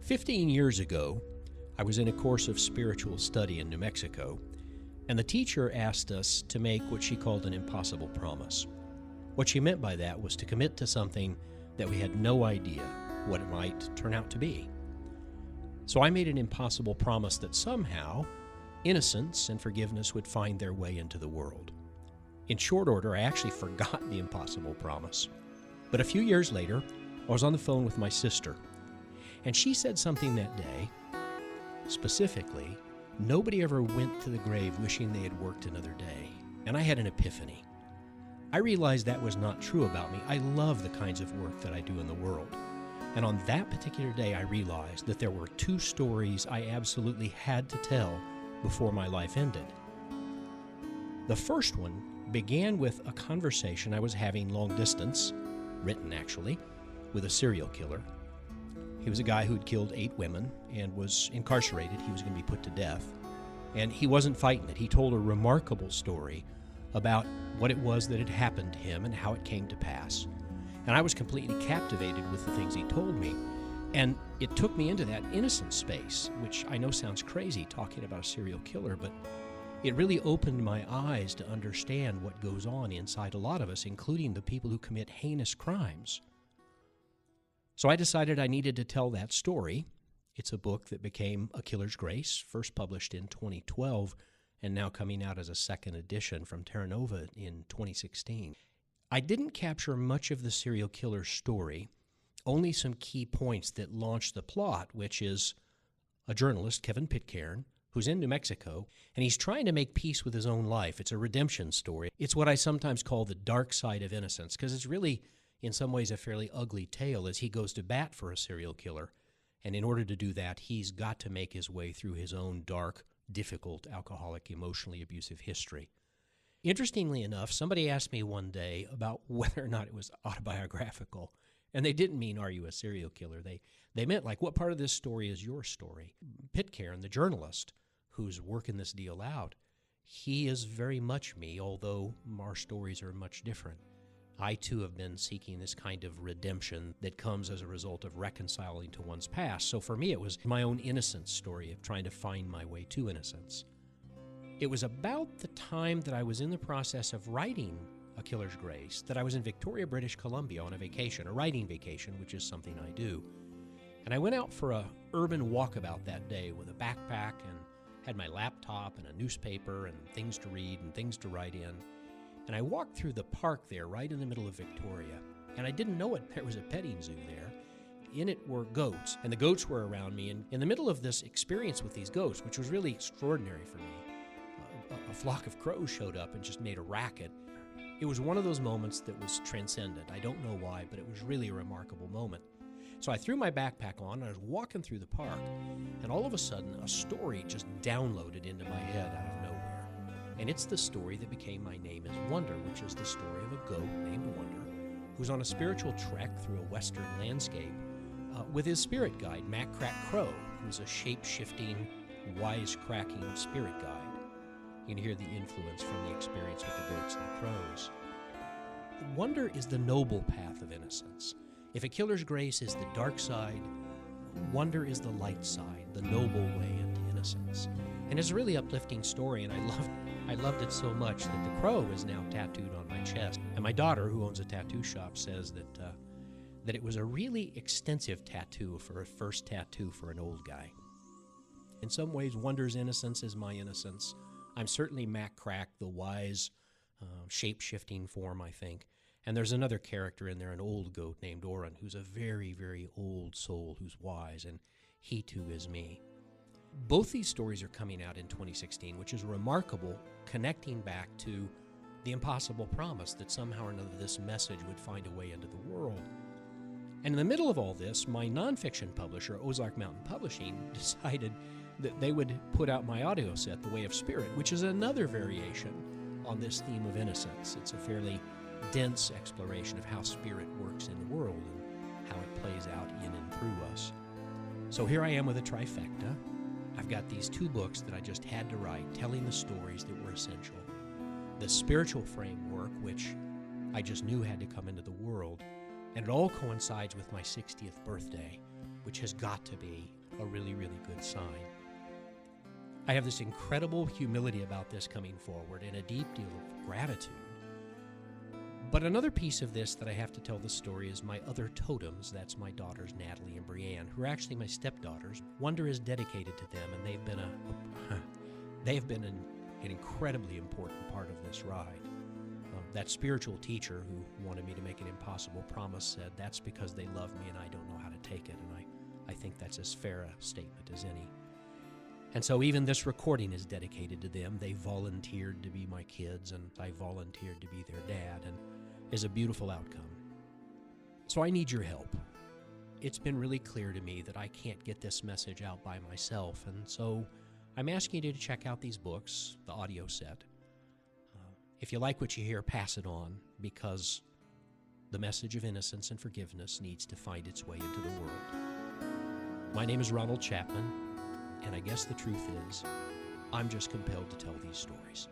15 years ago, I was in a course of spiritual study in New Mexico, and the teacher asked us to make what she called an impossible promise. What she meant by that was to commit to something that we had no idea what it might turn out to be. So I made an impossible promise that somehow innocence and forgiveness would find their way into the world. In short order, I actually forgot the impossible promise. But a few years later, I was on the phone with my sister, and she said something that day. Specifically, nobody ever went to the grave wishing they had worked another day, and I had an epiphany. I realized that was not true about me. I love the kinds of work that I do in the world. And on that particular day, I realized that there were two stories I absolutely had to tell before my life ended. The first one began with a conversation I was having long distance, written actually, with a serial killer. He was a guy who'd killed 8 women and was incarcerated. He was going to be put to death. And he wasn't fighting it. He told a remarkable story about what it was that had happened to him and how it came to pass. And I was completely captivated with the things he told me. And it took me into that innocent space, which I know sounds crazy talking about a serial killer, but it really opened my eyes to understand what goes on inside a lot of us, including the people who commit heinous crimes. So I decided I needed to tell that story. It's a book that became A Killer's Grace, first published in 2012, and now coming out as a second edition from Terra Nova in 2016. I didn't capture much of the serial killer's story, only some key points that launched the plot, which is a journalist, Kevin Pitcairn, who's in New Mexico, and he's trying to make peace with his own life. It's a redemption story. It's what I sometimes call the dark side of innocence, because it's really, in some ways, a fairly ugly tale as he goes to bat for a serial killer. And in order to do that, he's got to make his way through his own dark, difficult, alcoholic, emotionally abusive history. Interestingly enough, somebody asked me one day about whether or not it was autobiographical. And they didn't mean, are you a serial killer? They meant, like, what part of this story is your story? Pitcairn, the journalist who's working this deal out, he is very much me, although our stories are much different. I, too, have been seeking this kind of redemption that comes as a result of reconciling to one's past. So for me, it was my own innocence story of trying to find my way to innocence. It was about the time that I was in the process of writing A Killer's Grace that I was in Victoria, British Columbia on a vacation, a writing vacation, which is something I do. And I went out for a urban walkabout that day with a backpack and had my laptop and a newspaper and things to read and things to write in. And I walked through the park there, right in the middle of Victoria, and I didn't know there was a petting zoo there. In it were goats, and the goats were around me, and in the middle of this experience with these goats, which was really extraordinary for me, a flock of crows showed up and just made a racket. It was one of those moments that was transcendent. I don't know why, but it was really a remarkable moment. So I threw my backpack on, and I was walking through the park, and all of a sudden, a story just downloaded into my head out of nowhere. And it's the story that became My Name is Wonder, which is the story of a goat named Wonder who's on a spiritual trek through a western landscape with his spirit guide, Mac Crack Crow, who's a shape-shifting, wise-cracking spirit guide. You can hear the influence from the experience with the goats and the crows. Wonder is the noble path of innocence. If A Killer's Grace is the dark side, Wonder is the light side, the noble way into innocence. And it's a really uplifting story, and I loved it so much that the crow is now tattooed on my chest. And my daughter, who owns a tattoo shop, says that it was a really extensive tattoo for a first tattoo for an old guy. In some ways, Wonder's innocence is my innocence. I'm certainly Mac Crack, the wise, shape-shifting form, I think. And there's another character in there, an old goat named Oren, who's a very, very old soul who's wise, and he too is me. Both these stories are coming out in 2016, which is remarkable, connecting back to the impossible promise that somehow or another this message would find a way into the world. And in the middle of all this, my nonfiction publisher, Ozark Mountain Publishing, decided that they would put out my audio set, The Way of Spirit, which is another variation on this theme of innocence. It's a fairly dense exploration of how spirit works in the world and how it plays out in and through us. So here I am with a trifecta. I've got these 2 books that I just had to write, telling the stories that were essential. The spiritual framework, which I just knew had to come into the world. And it all coincides with my 60th birthday, which has got to be a really, really good sign. I have this incredible humility about this coming forward and a deep deal of gratitude. But another piece of this that I have to tell the story is my other totems. That's my daughters, Natalie and Brianne, who are actually my stepdaughters. Wonder is dedicated to them, and they've been an incredibly important part of this ride. That spiritual teacher who wanted me to make an impossible promise said that's because they love me and I don't know how to take it, and I think that's as fair a statement as any. And so even this recording is dedicated to them. They volunteered to be my kids, and I volunteered to be their dad, and is a beautiful outcome. So I need your help. It's been really clear to me that I can't get this message out by myself, and so I'm asking you to check out these books, the audio set. If you like what you hear, pass it on, because the message of innocence and forgiveness needs to find its way into the world. My name is Ronald Chapman, and I guess the truth is, I'm just compelled to tell these stories.